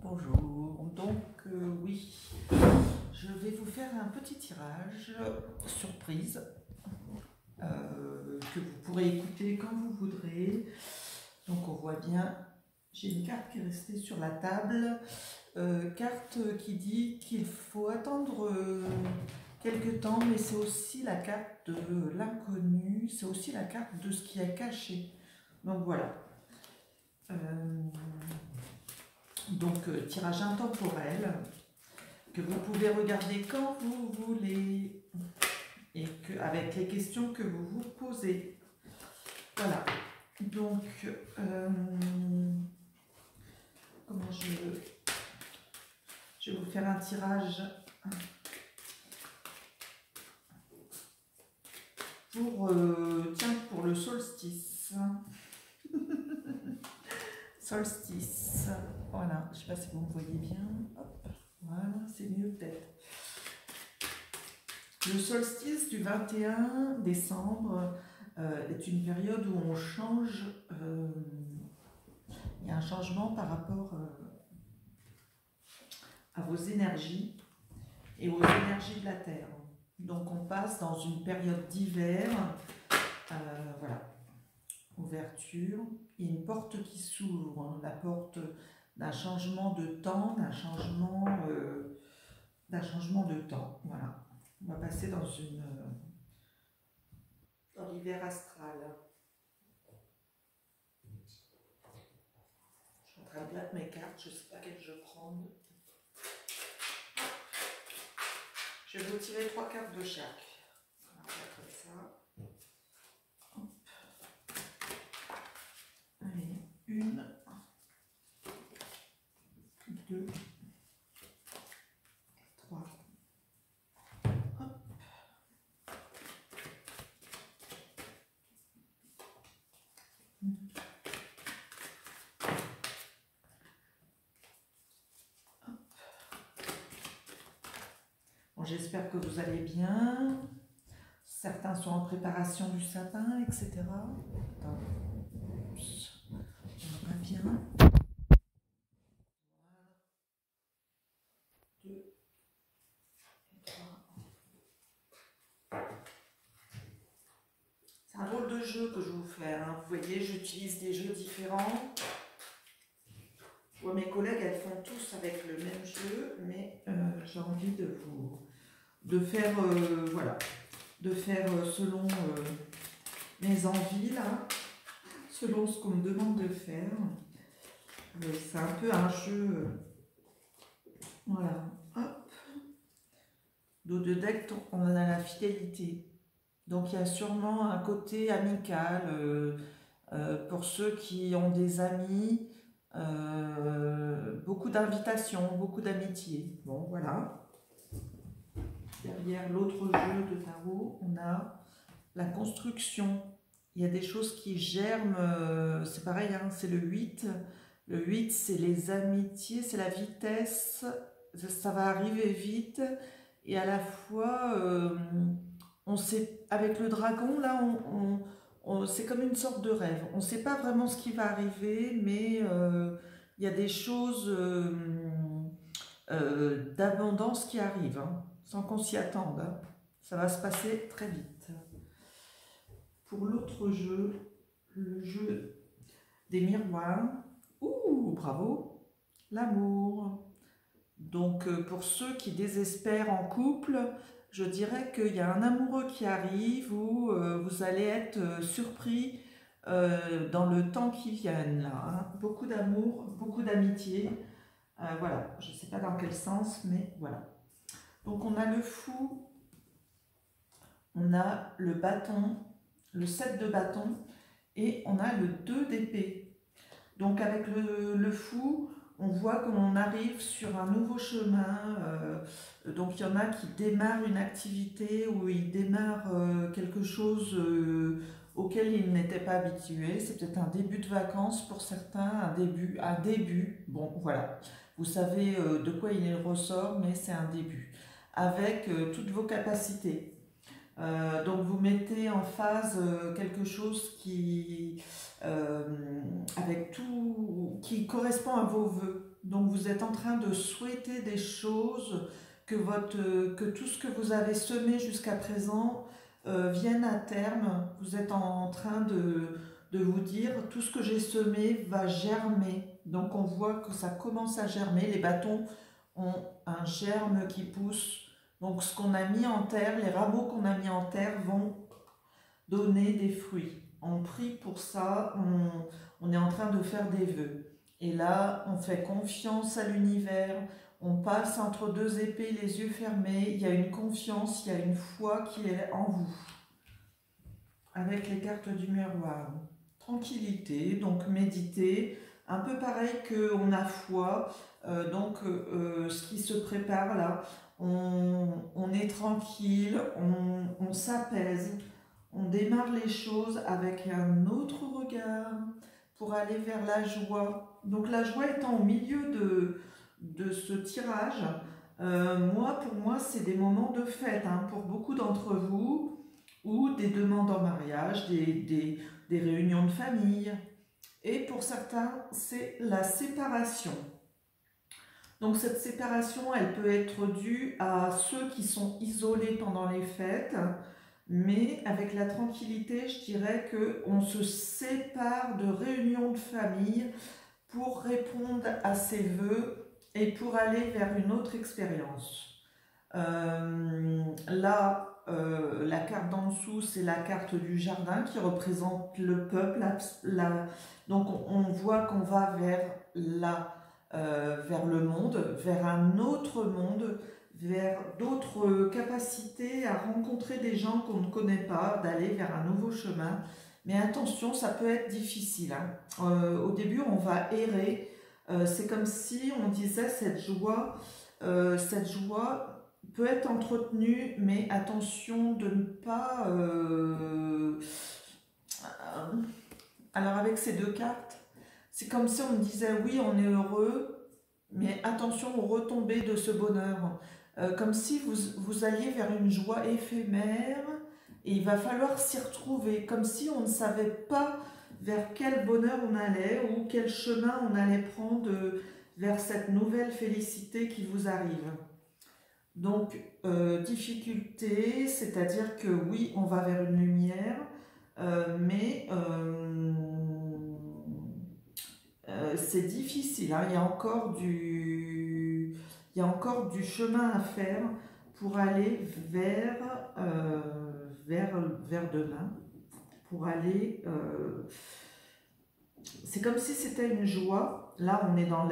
Bonjour, donc oui, je vais vous faire un petit tirage surprise que vous pourrez écouter quand vous voudrez. Donc on voit bien, j'ai une carte qui est restée sur la table, carte qui dit qu'il faut attendre quelques temps, mais c'est aussi la carte de l'inconnu, c'est aussi la carte de ce qui est caché. Donc voilà. Tirage intemporel que vous pouvez regarder quand vous voulez et avec les questions que vous vous posez. Voilà. Donc, comment je vais vous faire un tirage pour le solstice. Solstice. Voilà. Je ne sais pas si vous me voyez bien. Hop. Voilà, c'est mieux peut-être. Le solstice du 21 décembre est une période où on change, il y a un changement par rapport à vos énergies et aux énergies de la Terre. Donc on passe dans une période d'hiver, voilà, ouverture, et une porte qui s'ouvre, hein, la porte d'un changement de temps, d'un changement de temps, voilà. On va passer dans l'hiver astral. Je suis en train de battre mes cartes, je ne sais pas quelle je prends. Je vais vous tirer 3 cartes de chaque. On va faire comme ça. Hop. Allez, 1, 2, 3. Hop. Bon, j'espère que vous allez bien. Certains sont en préparation du sapin, etc. Attends. On va bien. Voilà. 2 et 3. C'est un drôle de jeu que je vous fais. Hein. Vous voyez, j'utilise des jeux différents. Je vois mes collègues, elles font tous avec le même jeu, mais j'ai envie de faire, voilà, de faire selon mes envies là, selon ce qu'on me demande de faire. C'est un peu un jeu, voilà. Hop. Dos de deck, on a la fidélité. Donc il y a sûrement un côté amical pour ceux qui ont des amis, beaucoup d'invitations, beaucoup d'amitié. Bon, voilà. Derrière l'autre jeu de tarot, on a la construction. Il y a des choses qui germent, c'est pareil, hein, c'est le 8. Le 8, c'est les amitiés, c'est la vitesse, ça va arriver vite. Et à la fois, on sait, avec le dragon, là, c'est comme une sorte de rêve. On ne sait pas vraiment ce qui va arriver, mais il y a des choses d'abondance qui arrivent, hein, sans qu'on s'y attende. Hein. Ça va se passer très vite. Pour l'autre jeu, le jeu des miroirs, ouh, bravo, l'amour. Donc pour ceux qui désespèrent en couple, je dirais qu'il y a un amoureux qui arrive où vous allez être surpris dans le temps qui vient là. Hein. Beaucoup d'amour, beaucoup d'amitié. Voilà, je ne sais pas dans quel sens, mais voilà. Donc on a le fou, on a le bâton, le 7 de bâton et on a le 2 d'épée. Donc avec le fou, on voit qu'on arrive sur un nouveau chemin. Donc il y en a qui démarrent une activité ou ils démarrent quelque chose auquel ils n'étaient pas habitués. C'est peut-être un début de vacances pour certains, un début. Bon, voilà. Vous savez de quoi il ressort, mais c'est un début. Avec toutes vos capacités. Donc vous mettez en phase quelque chose qui, avec tout, qui correspond à vos vœux. Donc vous êtes en train de souhaiter des choses, que tout ce que vous avez semé jusqu'à présent vienne à terme. Vous êtes en train de vous dire tout ce que j'ai semé va germer. Donc on voit que ça commence à germer. Les bâtons ont un germe qui pousse. Donc ce qu'on a mis en terre, les rameaux qu'on a mis en terre vont donner des fruits. On prie pour ça, on est en train de faire des vœux. Et là, on fait confiance à l'univers, on passe entre deux épées, les yeux fermés, il y a une confiance, il y a une foi qui est en vous. Avec les cartes du miroir. Tranquillité, donc méditer, un peu pareil qu'on a foi, ce qui se prépare là, on est tranquille, on s'apaise, on démarre les choses avec un autre regard pour aller vers la joie. Donc la joie étant au milieu de ce tirage, pour moi c'est des moments de fête, hein, pour beaucoup d'entre vous, ou des demandes en mariage, des réunions de famille. Et pour certains, c'est la séparation. Donc cette séparation, elle peut être due à ceux qui sont isolés pendant les fêtes, mais avec la tranquillité, je dirais qu'on se sépare de réunions de famille pour répondre à ses vœux et pour aller vers une autre expérience. La carte d'en dessous, c'est la carte du jardin qui représente le peuple. Donc on voit qu'on va vers le monde, vers un autre monde, vers d'autres capacités à rencontrer des gens qu'on ne connaît pas, d'aller vers un nouveau chemin. Mais attention, ça peut être difficile, hein. Au début, on va errer. C'est comme si on disait cette joie peut être entretenue, mais attention de ne pas... Alors avec ces deux cartes, c'est comme si on me disait oui, on est heureux, mais attention aux retombées de ce bonheur. Comme si vous alliez vers une joie éphémère et il va falloir s'y retrouver, comme si on ne savait pas vers quel bonheur on allait ou quel chemin on allait prendre vers cette nouvelle félicité qui vous arrive. Donc, difficulté, c'est-à-dire que oui, on va vers une lumière, mais c'est difficile, hein. Il y a encore du chemin à faire pour aller vers demain, pour aller... c'est comme si c'était une joie. Là, on est dans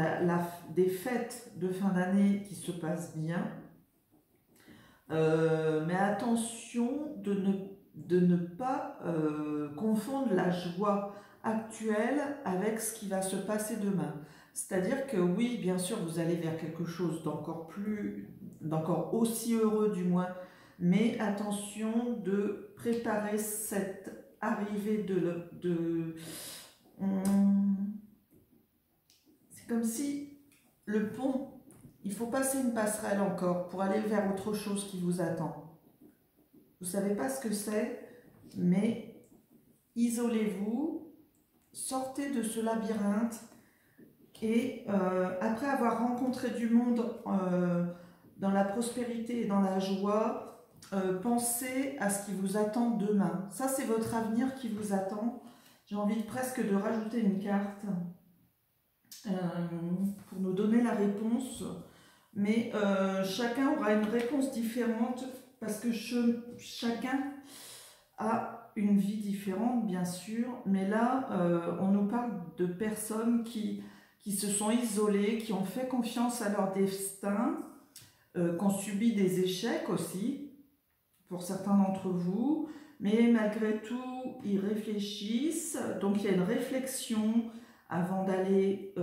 des fêtes de fin d'année qui se passent bien. Mais attention de ne pas confondre la joie actuelle avec ce qui va se passer demain. C'est-à-dire que oui, bien sûr, vous allez vers quelque chose d'encore aussi heureux du moins, mais attention de préparer cette arrivée c'est comme si le pont, il faut passer une passerelle encore pour aller vers autre chose qui vous attend. Vous ne savez pas ce que c'est, mais isolez-vous, sortez de ce labyrinthe et après avoir rencontré du monde dans la prospérité et dans la joie, pensez à ce qui vous attend demain. Ça, c'est votre avenir qui vous attend. J'ai envie presque de rajouter une carte pour nous donner la réponse. Mais chacun aura une réponse différente parce que chacun a une vie différente, bien sûr. Mais là, on nous parle de personnes qui se sont isolées, qui ont fait confiance à leur destin, qui ont subi des échecs aussi, pour certains d'entre vous. Mais malgré tout, ils réfléchissent. Donc il y a une réflexion avant d'aller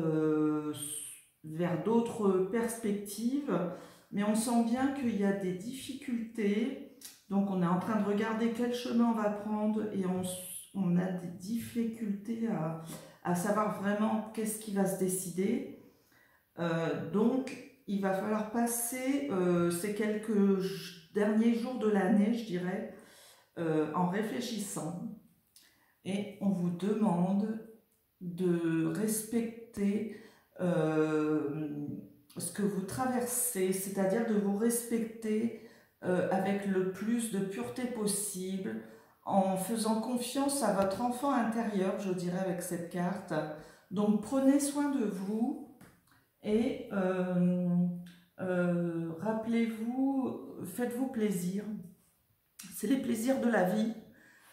vers d'autres perspectives, mais on sent bien qu'il y a des difficultés, donc on est en train de regarder quel chemin on va prendre et on a des difficultés à savoir vraiment qu'est-ce qui va se décider. Donc il va falloir passer ces quelques derniers jours de l'année, je dirais, en réfléchissant, et on vous demande de respecter ce que vous traversez, c'est-à-dire de vous respecter avec le plus de pureté possible, en faisant confiance à votre enfant intérieur, je dirais, avec cette carte. Donc prenez soin de vous et rappelez-vous, faites-vous plaisir. C'est les plaisirs de la vie,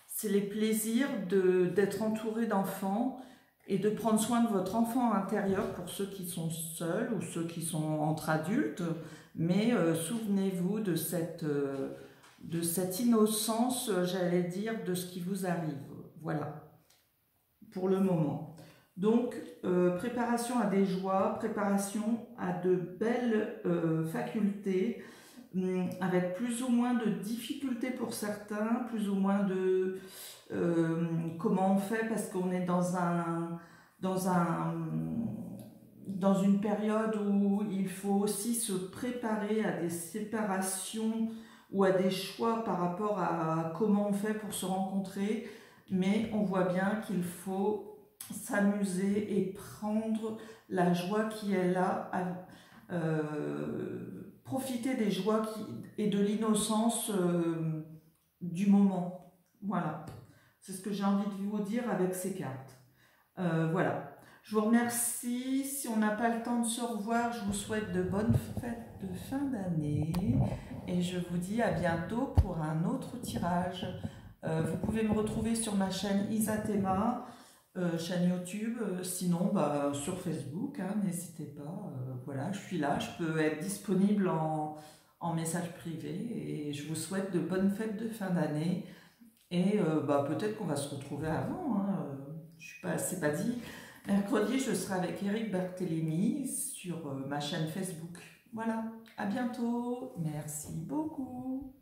c'est les plaisirs d'être entouré d'enfants et de prendre soin de votre enfant intérieur pour ceux qui sont seuls ou ceux qui sont entre adultes. Mais souvenez-vous de cette innocence, j'allais dire, de ce qui vous arrive. Voilà, pour le moment. Donc, préparation à des joies, préparation à de belles facultés, avec plus ou moins de difficultés pour certains, plus ou moins de comment on fait, parce qu'on est dans une période où il faut aussi se préparer à des séparations ou à des choix par rapport à comment on fait pour se rencontrer, mais on voit bien qu'il faut s'amuser et prendre la joie qui est là, profiter des joies et de l'innocence du moment. Voilà, c'est ce que j'ai envie de vous dire avec ces cartes. Voilà, je vous remercie. Si on n'a pas le temps de se revoir, je vous souhaite de bonnes fêtes de fin d'année et je vous dis à bientôt pour un autre tirage. Vous pouvez me retrouver sur ma chaîne Isatema, chaîne YouTube, sinon sur Facebook, hein, n'hésitez pas, voilà, je suis là, je peux être disponible en message privé et je vous souhaite de bonnes fêtes de fin d'année et peut-être qu'on va se retrouver avant, hein, c'est pas dit. Mercredi, je serai avec Eric Barthélémy sur ma chaîne Facebook. Voilà, à bientôt, merci beaucoup.